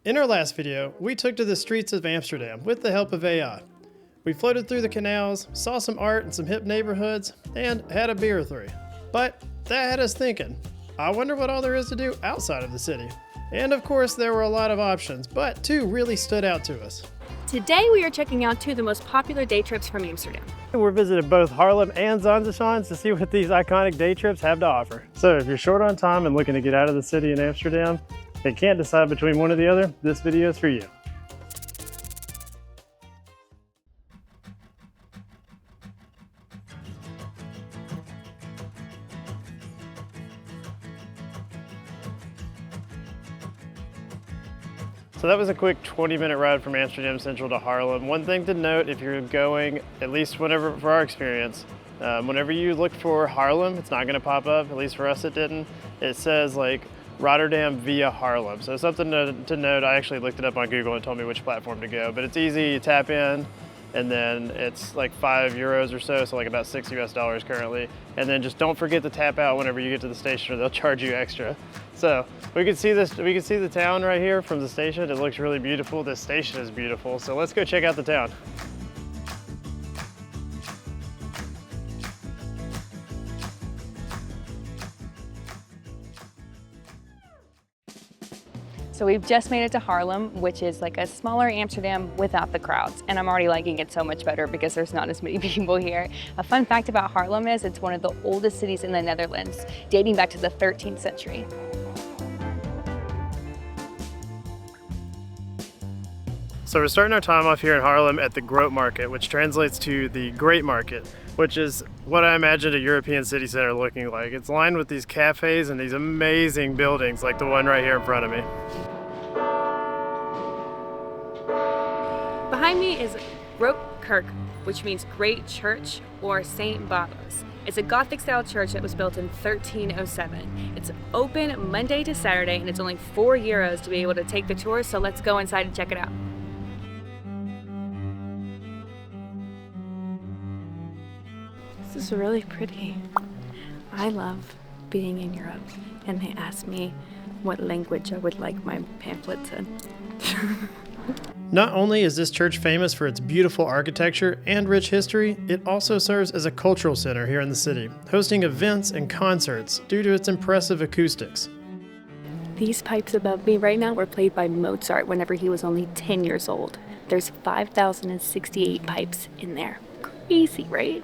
In our last video, we took to the streets of Amsterdam with the help of AI. We floated through the canals, saw some art in some hip neighborhoods, and had a beer or three. But that had us thinking, I wonder what all there is to do outside of the city. And of course, there were a lot of options, but two really stood out to us. Today we are checking out two of the most popular day trips from Amsterdam. We're visiting both Haarlem and Zaanse Schans to see what these iconic day trips have to offer. So if you're short on time and looking to get out of the city in Amsterdam and can't decide between one or the other, this video is for you. So that was a quick 20-minute ride from Amsterdam Central to Haarlem. One thing to note, if you're going, at least whenever, for our experience, whenever you look for Haarlem, it's not gonna pop up, at least for us it didn't. It says like Rotterdam via Haarlem. So something to note, I actually looked it up on Google and told me which platform to go, but it's easy, you tap in, and then it's like €5 or so like about $6 US currently. And then just don't forget to tap out whenever you get to the station or they'll charge you extra. So we can see the town right here from the station. It looks really beautiful. This station is beautiful. So let's go check out the town. So we've just made it to Haarlem, which is like a smaller Amsterdam without the crowds. And I'm already liking it so much better because there's not as many people here. A fun fact about Haarlem is it's one of the oldest cities in the Netherlands, dating back to the 13th century. So we're starting our time off here in Haarlem at the Grote Markt, which translates to the Great Market, which is what I imagined a European city center looking like. It's lined with these cafes and these amazing buildings like the one right here in front of me. Behind me is Grote Kerk, which means Great Church or St. Bavo's. It's a Gothic style church that was built in 1307. It's open Monday to Saturday and it's only €4 to be able to take the tour, so let's go inside and check it out. This is really pretty. I love being in Europe, and they asked me what language I would like my pamphlets in. Not only is this church famous for its beautiful architecture and rich history, it also serves as a cultural center here in the city, hosting events and concerts due to its impressive acoustics. These pipes above me right now were played by Mozart whenever he was only 10 years old. There's 5,068 pipes in there. Crazy, right?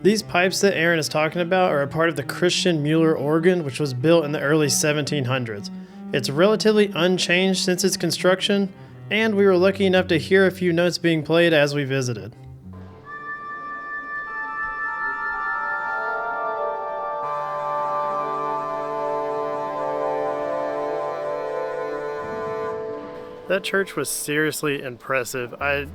These pipes that Erin is talking about are a part of the Christian Mueller organ, which was built in the early 1700s. It's relatively unchanged since its construction, and we were lucky enough to hear a few notes being played as we visited. That church was seriously impressive. I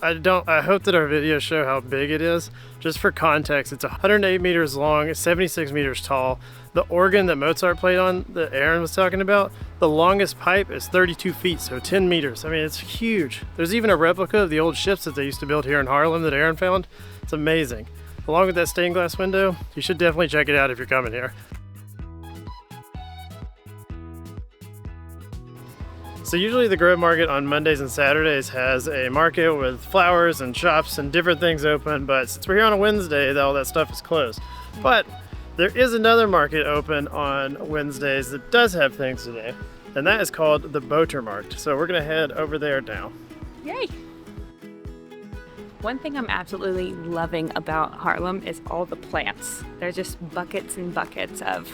hope that our videos show how big it is. Just for context, it's 108 meters long, 76 meters tall. The organ that Mozart played on, that Erin was talking about, the longest pipe is 32 feet, so 10 meters. I mean, it's huge. There's even a replica of the old ships that they used to build here in Haarlem that Erin found. It's amazing. Along with that stained glass window, you should definitely check it out if you're coming here. So usually the Grote Market on Mondays and Saturdays has a market with flowers and shops and different things open, but since we're here on a Wednesday, all that stuff is closed. But there is another market open on Wednesdays that does have things today, and that is called the Botermarkt. So we're gonna head over there now. Yay! One thing I'm absolutely loving about Haarlem is all the plants. They're just buckets and buckets of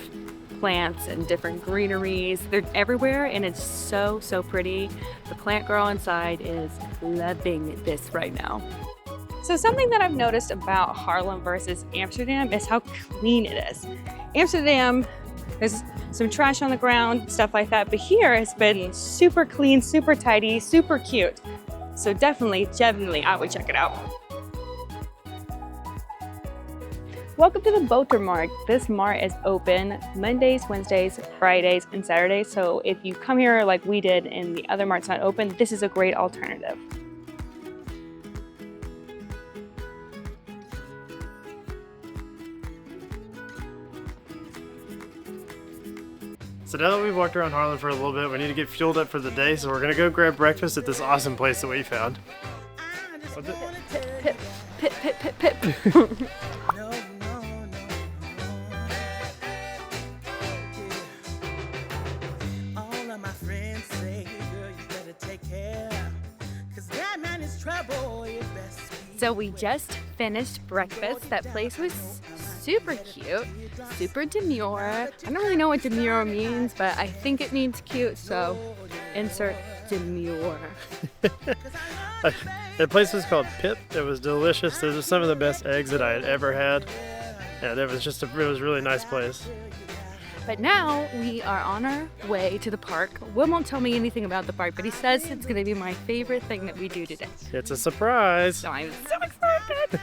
plants and different greeneries. They're everywhere and it's so pretty. The plant girl inside is loving this right now. So something that I've noticed about Haarlem versus Amsterdam is how clean it is. Amsterdam, there's some trash on the ground, stuff like that, but here it's been super clean, super tidy, super cute. So definitely I would check it out. Welcome to the Botermarkt. This mart is open Mondays, Wednesdays, Fridays, and Saturdays. So if you come here like we did and the other mart's not open, this is a great alternative. So now that we've walked around Haarlem for a little bit, we need to get fueled up for the day, so we're gonna go grab breakfast at this awesome place that we found. What's it? Pip, Pip, Pip, Pip, Pip. So we just finished breakfast. That place was super cute, super demure. I don't really know what demure means, but I think it means cute, so insert demure. The place was called Pip. It was delicious. Those are some of the best eggs that I had ever had. And it was just it was a really nice place. But now we are on our way to the park. Will won't tell me anything about the park, but he says it's going to be my favorite thing that we do today. It's a surprise. So I'm so excited.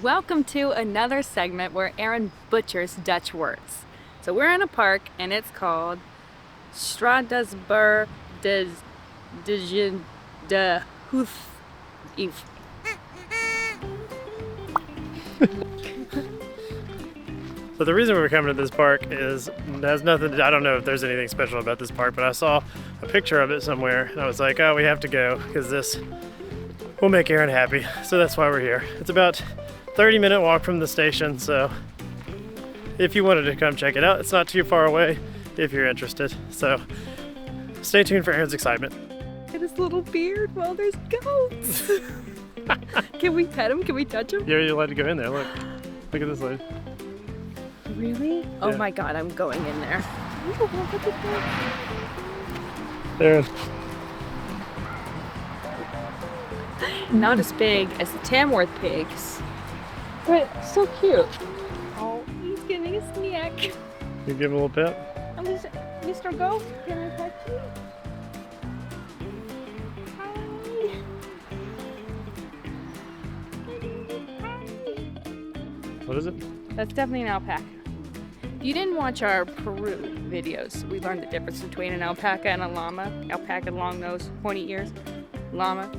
Welcome to another segment where Erin butchers Dutch words. So we're in a park and it's called Stadsboerderij de Houthoeve. So the reason we're coming to this park is has nothing to, I don't know if there's anything special about this park, but I saw a picture of it somewhere and I was like, oh, we have to go because this will make Erin happy. So that's why we're here. It's about 30-minute walk from the station, so if you wanted to come check it out, it's not too far away if you're interested. So stay tuned for Erin's excitement. Look at his little beard. Well, there's goats. Can we pet him? Can we touch him? Yeah, you're allowed to go in there. Look at this lady. Really? Yeah. Oh my God, I'm going in there. Erin. Not as big as the Tamworth pigs, but so cute. Oh, he's getting a snack. You give him a little pet? Mr. Ghost, can I touch you? What is it? That's definitely an alpaca. If you didn't watch our Peru videos, we learned the difference between an alpaca and a llama. Alpaca, long nose, pointy ears. Llama,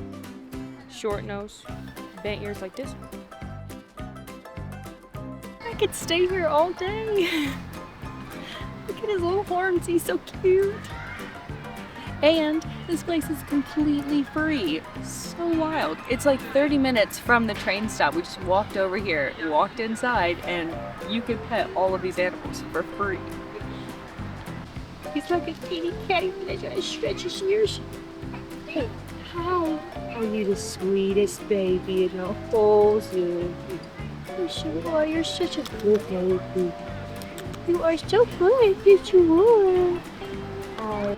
short nose, bent ears like this. I could stay here all day. Look at his little horns, he's so cute. And this place is completely free. So wild. It's like 30 minutes from the train stop. We just walked over here, walked inside, and you can pet all of these animals for free. He's like a teeny catty fish. I stretch his ears. Hey, how are you the sweetest baby in the whole zoo? Yes, you are. You're such a good baby. You are so good. Yes, you are. Oh.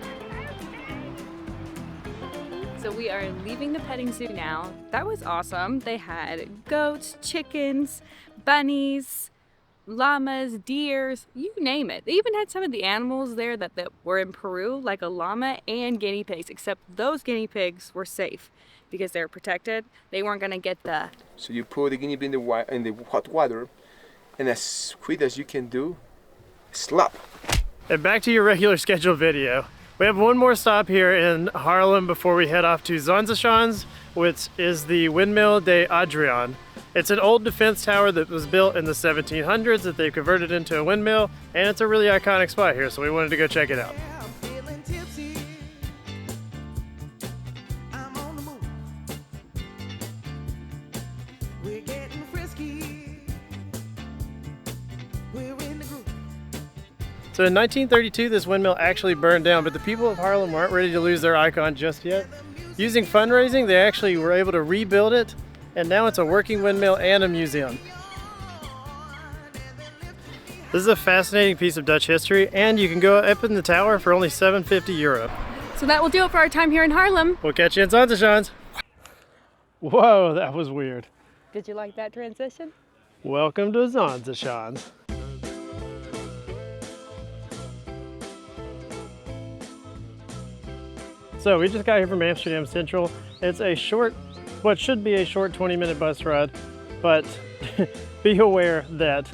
So we are leaving the petting zoo now. That was awesome. They had goats, chickens, bunnies, llamas, deers, you name it. They even had some of the animals there that were in Peru, like a llama and guinea pigs, except those guinea pigs were safe because they were protected. They weren't gonna get the... So you put the guinea pig in the hot water, and as quick as you can do, slap. And back to your regular scheduled video. We have one more stop here in Haarlem before we head off to Zaanse Schans, which is the Windmill De Adriaan. It's an old defense tower that was built in the 1700s that they've converted into a windmill, and it's a really iconic spot here, so we wanted to go check it out. So in 1932, this windmill actually burned down, but the people of Haarlem weren't ready to lose their icon just yet. Using fundraising, they actually were able to rebuild it, and now it's a working windmill and a museum. This is a fascinating piece of Dutch history, and you can go up in the tower for only €7.50. So that will do it for our time here in Haarlem. We'll catch you in Zaanse Schans. Whoa, that was weird. Did you like that transition? Welcome to Zaanse Schans. So we just got here from Amsterdam Central. It's a short, what should be a short 20-minute bus ride, but be aware that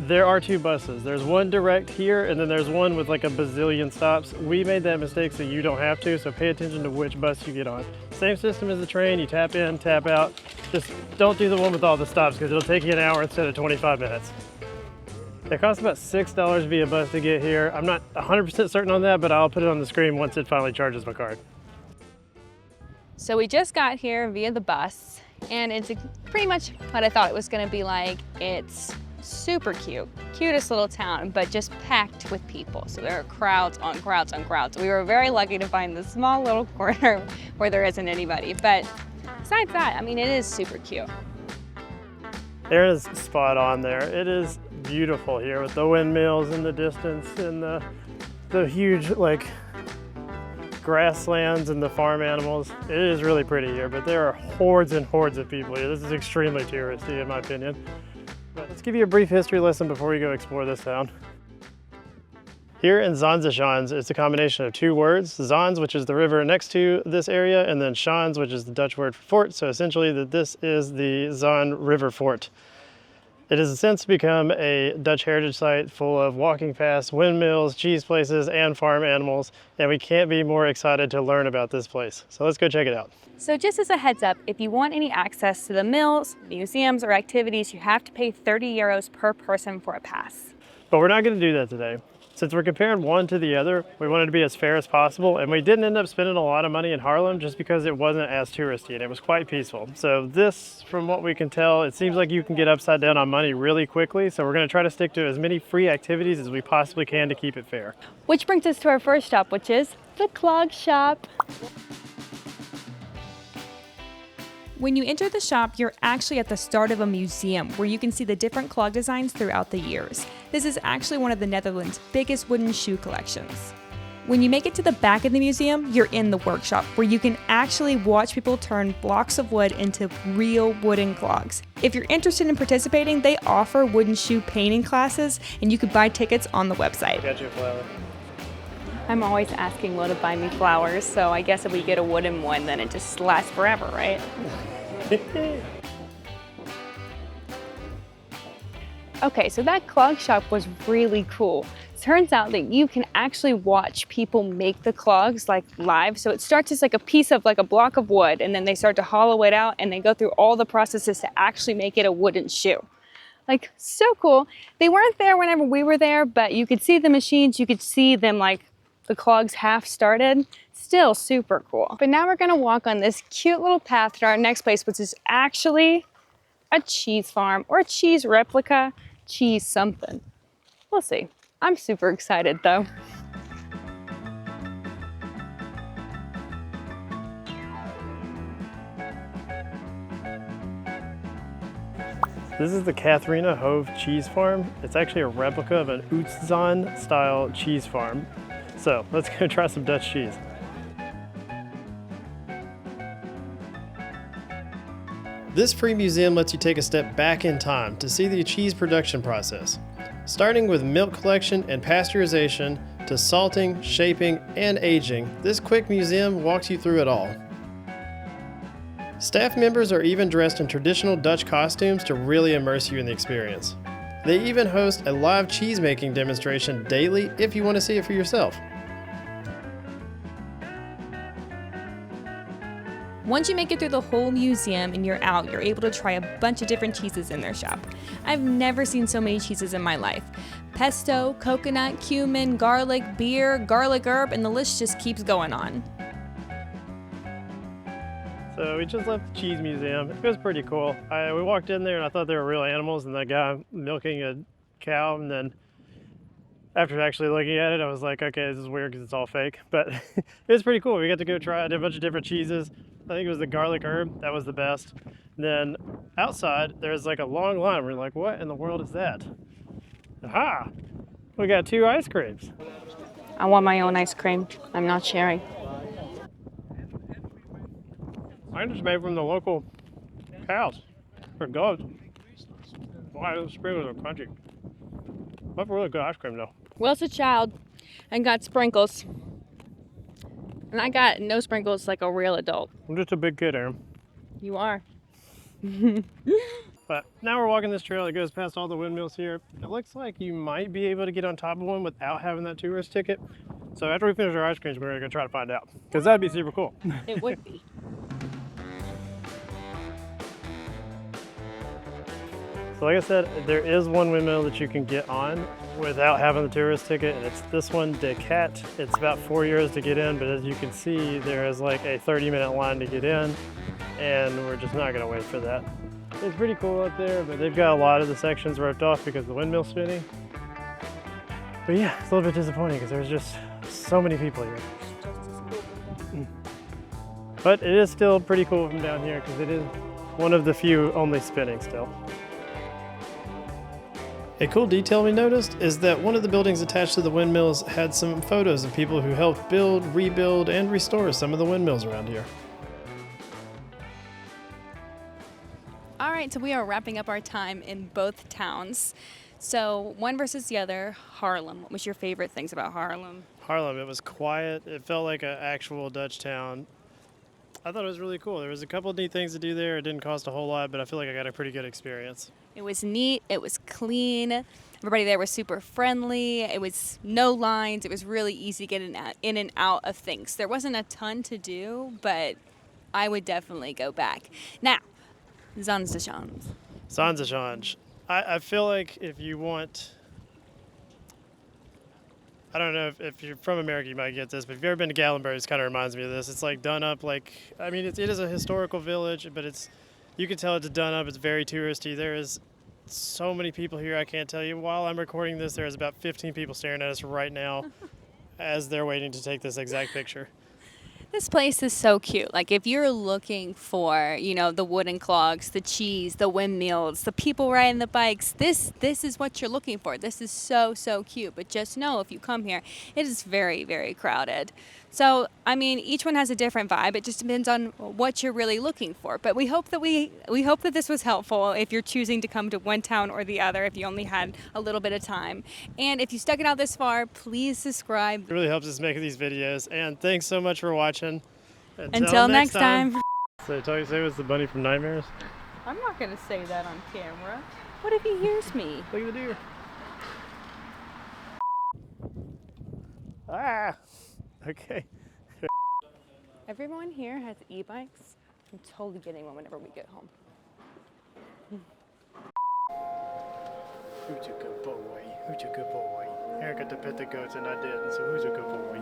there are two buses. There's one direct here, and then there's one with like a bazillion stops. We made that mistake so you don't have to, so pay attention to which bus you get on. Same system as the train, you tap in, tap out. Just don't do the one with all the stops because it'll take you an hour instead of 25 minutes. It costs about $6 via bus to get here. I'm not 100% certain on that, but I'll put it on the screen once it finally charges my card. So we just got here via the bus, and it's pretty much what I thought it was gonna be like. It's super cute, cutest little town, but just packed with people. So there are crowds on crowds on crowds. We were very lucky to find this small little corner where there isn't anybody. But besides that, I mean, it is super cute. There is spot on there. It is beautiful here with the windmills in the distance and the huge like grasslands and the farm animals. It is really pretty here, but there are hordes and hordes of people here. This is extremely touristy in my opinion. But let's give you a brief history lesson before we go explore this town. Here in Zaanse Schans, it's a combination of two words, Zaanse, which is the river next to this area, and then Schans, which is the Dutch word for fort. So essentially this is the Zaan River Fort. It has since become a Dutch heritage site full of walking paths, windmills, cheese places, and farm animals, and we can't be more excited to learn about this place. So let's go check it out. So just as a heads up, if you want any access to the mills, museums, or activities, you have to pay 30 euros per person for a pass. But we're not going to do that today. Since we're comparing one to the other, we wanted to be as fair as possible, and we didn't end up spending a lot of money in Haarlem just because it wasn't as touristy and it was quite peaceful. So this, from what we can tell, it seems like you can get upside down on money really quickly, so we're going to try to stick to as many free activities as we possibly can to keep it fair. Which brings us to our first stop, which is the Clog Shop. When you enter the shop, you're actually at the start of a museum where you can see the different clog designs throughout the years. This is actually one of the Netherlands' biggest wooden shoe collections. When you make it to the back of the museum, you're in the workshop where you can actually watch people turn blocks of wood into real wooden clogs. If you're interested in participating, they offer wooden shoe painting classes, and you could buy tickets on the website. Got you a flower. I'm always asking Will to buy me flowers, so I guess if we get a wooden one, then it just lasts forever, right? Okay, so that clog shop was really cool. Turns out that you can actually watch people make the clogs like live. So it starts as like a piece of like a block of wood, and then they start to hollow it out and they go through all the processes to actually make it a wooden shoe. Like, so cool. They weren't there whenever we were there, but you could see the machines, you could see them like the clogs half started. Still super cool. But now we're gonna walk on this cute little path to our next place, which is actually a cheese farm or a cheese replica, cheese something. We'll see. I'm super excited though. This is the Catharina Hoeve Cheese Farm. It's actually a replica of an Oostzaan style cheese farm. So let's go try some Dutch cheese. This free museum lets you take a step back in time to see the cheese production process. Starting with milk collection and pasteurization to salting, shaping, and aging, this quick museum walks you through it all. Staff members are even dressed in traditional Dutch costumes to really immerse you in the experience. They even host a live cheese making demonstration daily if you want to see it for yourself. Once you make it through the whole museum and you're out, you're able to try a bunch of different cheeses in their shop. I've never seen so many cheeses in my life. Pesto, coconut, cumin, garlic, beer, garlic herb, and the list just keeps going on. So we just left the cheese museum. It was pretty cool. We walked in there and I thought they were real animals and that guy milking a cow, and then after actually looking at it, I was like, okay, this is weird because it's all fake, but it was pretty cool. We got to go try a bunch of different cheeses. I think it was the garlic herb. That was the best. And then outside, there's like a long line. We're like, what in the world is that? Aha! We got 2 ice creams. I want my own ice cream. I'm not sharing. Mine just made from the local cows or goats. Wow, those sprinkles are crunchy. That's really good ice cream though. Will's a child and got sprinkles. And I got no sprinkles like a real adult. I'm just a big kid, Erin. You are. But now we're walking this trail that goes past all the windmills here. It looks like you might be able to get on top of one without having that tourist ticket. So after we finish our ice creams, we're gonna go try to find out. Because that'd be super cool. It would be. So like I said, there is one windmill that you can get on without having the tourist ticket, and it's this one, De Kat. It's about €4 to get in, but as you can see, there is like a 30-minute line to get in, and we're just not gonna wait for that. It's pretty cool up there, but they've got a lot of the sections roped off because the windmill's spinning. But yeah, it's a little bit disappointing because there's just so many people here. But it is still pretty cool from down here because it is one of the few only spinning still. A cool detail we noticed is that one of the buildings attached to the windmills had some photos of people who helped build, rebuild, and restore some of the windmills around here. All right, so we are wrapping up our time in both towns. So one versus the other, Haarlem. What was your favorite things about Haarlem? Haarlem, it was quiet. It felt like an actual Dutch town. I thought it was really cool. There was a couple of neat things to do there. It didn't cost a whole lot, but I feel like I got a pretty good experience. It was neat. It was clean. Everybody there was super friendly. It was no lines. It was really easy to get in and out of things. There wasn't a ton to do, but I would definitely go back. Now, Zaanse Schans. Zaanse Schans. I feel like if you want, I don't know if you're from America, you might get this, but if you've ever been to Gallenberg, it kind of reminds me of this. It's like done up like, I mean, it is a historical village, but you can tell it's done up. It's very touristy. There is so many people here, I can't tell you. While I'm recording this, there's about 15 people staring at us right now as they're waiting to take this exact picture. This place is so cute. Like if you're looking for, the wooden clogs, the cheese, the windmills, the people riding the bikes, this is what you're looking for. This is so, so cute. But just know if you come here, it is very, very crowded. So, I mean, each one has a different vibe. It just depends on what you're really looking for. But we hope that we hope that this was helpful if you're choosing to come to one town or the other, if you only had a little bit of time. And if you stuck it out this far, please subscribe. It really helps us make these videos. And thanks so much for watching. Until next time. So, say what's the bunny from Nightmares? I'm not going to say that on camera. What if he hears me? Look at the deer. Ah! Okay. Everyone here has e-bikes. I'm totally getting one whenever we get home. Who's a good boy? Who's a good boy? Eric got to pet the goats and I didn't, so who's a good boy?